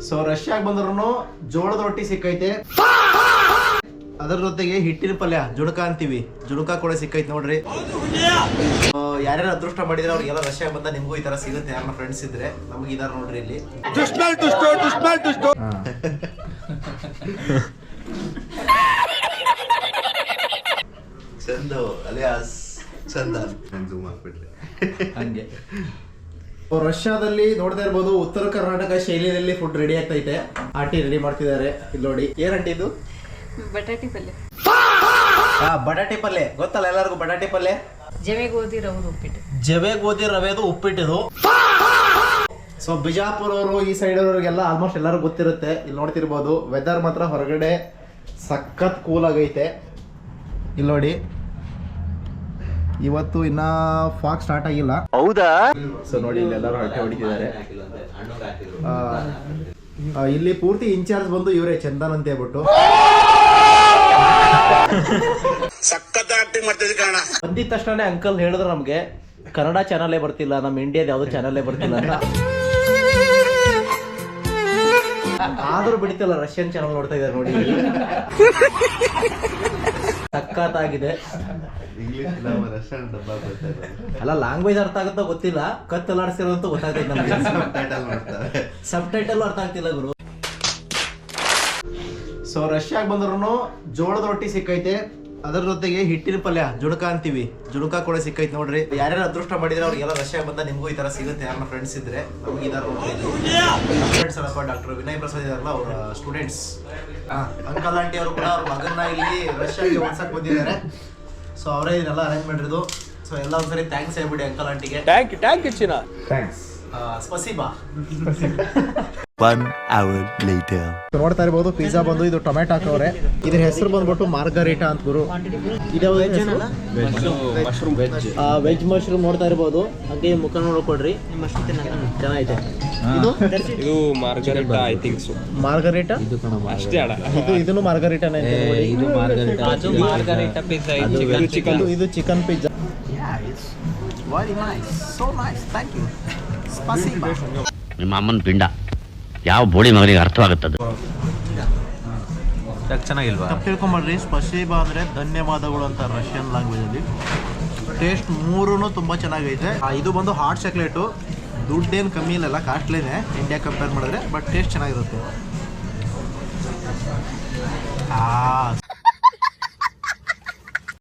So ರಷ್ಯಾಗೆ ಬಂದ್ರು ಜೋಳದ ರೊಟ್ಟಿ ಸಿಕ್ಕೈತೆ, ಅದರ ಜೊತೆಗೆ ಹಿಟ್ಟಿನ ಪಲ್ಯ ಜುಣಕ ಅಂತೀವಿ, ಜುಣಕ ಕೂಡ ಸಿಕ್ಕೈತೆ ನೋಡ್ರಿ. ಯಾರ್ಯಾರು ಅದೃಷ್ಟ ಮಾಡಿದ್ರೆ ಅವ್ರಿಗೆಲ್ಲ ರಷ್ಯಾಗೆ ಬಂದ ನಿಮಗೂ ಈ ತರ ಸಿಗುತ್ತೆ. ಯಾರನ್ನ ಫ್ರೆಂಡ್ಸ್ ಇದ್ರೆ ನಮ್ಗೆ ಇದಾರ ನೋಡ್ರಿ ಇಲ್ಲಿ. ಚಂದು ಅಲಿಯಾಸ್ ಚಂದನ್ ಹಂಗೆ. ರಷ್ಯಾದಲ್ಲಿ ನೋಡ್ತಾ ಇರ್ಬೋದು, ಉತ್ತರ ಕರ್ನಾಟಕ ಶೈಲಿಯಲ್ಲಿ ಫುಡ್ ರೆಡಿ ಆಗ್ತೈತೆ. ಆಂಟಿ ರೆಡಿ ಮಾಡ್ತಿದ್ದಾರೆ ಇಲ್ಲಿ ನೋಡಿ. ಏನಂಟಿ ಇದು? ಬಟಾಟಿ ಪಲ್ಯ. ಬಟಾಟಿ ಪಲ್ಯ ಗೊತ್ತಲ್ಲ ಎಲ್ಲರಿಗೂ. ಬಟಾಟಿ ಪಲ್ಯ ಜವೆ ಗೋಧಿ ರವೆದು ಉಪ್ಪಿಟ್ಟು. ಜವೆ ಗೋಧಿ ರವೆದು ಉಪ್ಪಿಟ್ಟಿದು. ಸೊ ಬಿಜಾಪುರ ಅವರು ಈ ಸೈಡ್ ಅವ್ರಿಗೆಲ್ಲ ಆಲ್ಮೋಸ್ಟ್ ಎಲ್ಲರೂ ಗೊತ್ತಿರುತ್ತೆ. ಇಲ್ಲಿ ನೋಡ್ತಿರ್ಬೋದು ವೆದರ್ ಮಾತ್ರ ಹೊರಗಡೆ ಸಖತ್ ಕೂಲ್ ಆಗೈತೆ. ಇಲ್ಲಿ ನೋಡಿ, ಇವತ್ತು ಇನ್ನ ಫಾಗ್ ಸ್ಟಾರ್ಟ್ ಆಗಿಲ್ಲ. ಹೌದಾ? ಸೊ ನೋಡಿ ಇಲ್ಲಿ ಎಲ್ಲರೂ ಹರಟೆ ಹೊಡಿತಿದ್ದಾರೆ. ಇಲ್ಲಿ ಪೂರ್ತಿ ಇನ್ಚಾರ್ಜ್ ಬಂದು ಇವರೇ, ಚಂದನ್ ಅಂತ ಹೇಳ್ಬಿಟ್ಟು. ಬಂದಿದ ತಕ್ಷಣ ಅಂಕಲ್ ಹೇಳಿದ್ರು ನಮ್ಗೆ ಕನ್ನಡ ಚಾನಲೇ ಬರ್ತಿಲ್ಲ, ನಮ್ಮ ಇಂಡಿಯಾದ ಯಾವ್ದು ಚಾನಲೇ ಬರ್ತಿಲ್ಲ ಅಂತ. ಆದ್ರೂ ಬಿಡ್ತಿಲ್ಲ, ರಷ್ಯನ್ ಚಾನಲ್ ನೋಡ್ತಾ ಇದ್ದಾರೆ ನೋಡಿ. ಸಖತ್ತಾಗಿದೆ. ಅಲ್ಲ, ಲ್ಯಾಂಗ್ವೇಜ್ ಅರ್ಥ ಆಗುತ್ತೋ ಗೊತ್ತಿಲ್ಲ, ಕತ್ತಲಾಡ್ಸಿರೋ ಅಂತ ಗೊತ್ತಾಗ್ತೈತೆ ನಮ್ಗೆ. ಸಬ್ ಟೈಟಲ್ ಅರ್ಥ ಆಗ್ತಿಲ್ಲ ಗುರು. ಸೊ ರಷ್ಯಾಗೆ ಬಂದ್ರು ಜೋಳದ ರೊಟ್ಟಿ ಸಿಕ್ಕೈತೆ, ಅದರ ಜೊತೆಗೆ ಹಿಟ್ಟಿನ ಪಲ್ಯ ಜುಣಕ ಅಂತೀವಿ, ಜುಣಕ ಕೂಡ ಸಿಕ್ಕೈತೆ ನೋಡ್ರಿ. ಯಾರ್ಯಾರು ಅದೃಷ್ಟ ಮಾಡಿದ್ರೆ ಅವ್ರಿಗೆಲ್ಲ ರಷ್ಯಾಗೆ ಬಂದ ನಿಮಗೂ ಈ ತರ ಸಿಗುತ್ತೆ. ಯಾರನ್ನ ಫ್ರೆಂಡ್ಸ್ ಇದ್ರೆ ನಮ್ಗೆ ಇದಾರ ನೋಡ್ರಿ. ಫ್ರೆಂಡ್ಸ್ ಅಲ್ಲಪ್ಪ, ಡಾಕ್ಟರ್ ವಿನಯ್ ಪ್ರಸಾದ್ ಇದಾರಲ್ಲ, ಅವ್ರ ಸ್ಟೂಡೆಂಟ್ಸ್. ಅಂಕಲ್ ಆಂಟಿ ಅವರು ಕೂಡ ಅವ್ರ ಮಗನ್ನ ಇಲ್ಲಿ ರಷ್ಯಾಗೆ ಓದ್ಸಕ್ ಬಂದಿದ್ದಾರೆ. ಸೊ ಅವರೇ ಇದನ್ನೆಲ್ಲ ಅರೇಂಜ್ ಮಾಡಿರೋದು. ಸೊ ಎಲ್ಲ ಒಂದ್ಸರಿ ಥ್ಯಾಂಕ್ಸ್ ಹೇಳ್ಬಿಡಿ ಅಂಕಲ್ ಆಂಟಿಗೆ. ಥ್ಯಾಂಕ್ಸ್. ಸ್ಪಸಿಬಾ. 1 hour later. ನೋಡ್ತಾ ಇರ್ಬೋದು, ಪಿಜ್ಜಾ ಬಂದು ಇದು ಟೊಮೆಟೊ ಹಾಕವ್ರೆ. ಇದ್ರ ಹೆಸರು ಬಂದ್ಬಿಟ್ಟು ಮಾರ್ಗರಿಟಾ ಅಂತ ಗುರು. ವೆಜ್ ಮಶ್ರೂಮ್ ನೋಡ್ತಾ ಇರ್ಬೋದು. ಹಾಗೆ ಮುಖ ನೋಡ್ಕೊಡ್ರಿ, ಚೆನ್ನಾಗೈತೆ. ಇದು margherita, I think so. Margherita ಅಷ್ಟೇ ಅಣ್ಣ. ಇದನ್ನು ಮಾರ್ಗರಿಟಾನೇ. ಇದು ಮಾರ್ಗರಿಟಾ ಪಿಜ್ಜಾ, ಇದು chicken pizza. Very nice, so nice, thank you. ಸ್ಪಸಿಬಾ. ನಿಮ್ಮ ಅಮ್ಮನ ಪಿಂಡ ಯಾವ ಬೋಡಿ ಮಗನಿಗೆ ಅರ್ಥವಾಗುತ್ತದೆ? ಚೆನ್ನಾಗಿಲ್ವಾ? ತಪ್ಪು ತಿಳ್ಕೊಂಬರ್ರಿ. ಸ್ಪಸಿಬಾ ಅಂದರೆ ಧನ್ಯವಾದಗಳು ಅಂತ ರಷ್ಯನ್ ಲ್ಯಾಂಗ್ವೇಜಲ್ಲಿ. ಟೇಸ್ಟ್ ಮೂರೂ ತುಂಬ ಚೆನ್ನಾಗೈತೆ. ಇದು ಬಂದು ಹಾಟ್ ಚಾಕ್ಲೇಟು. ದುಡ್ಡೇನು ಕಮ್ಮಿ ಇಲ್ಲಲ್ಲ, ಕಾಸ್ಟ್ಲಿನೇ ಇಂಡಿಯಾ ಕಂಪೇರ್ ಮಾಡಿದ್ರೆ, ಬಟ್ ಟೇಸ್ಟ್ ಚೆನ್ನಾಗಿರುತ್ತೆ.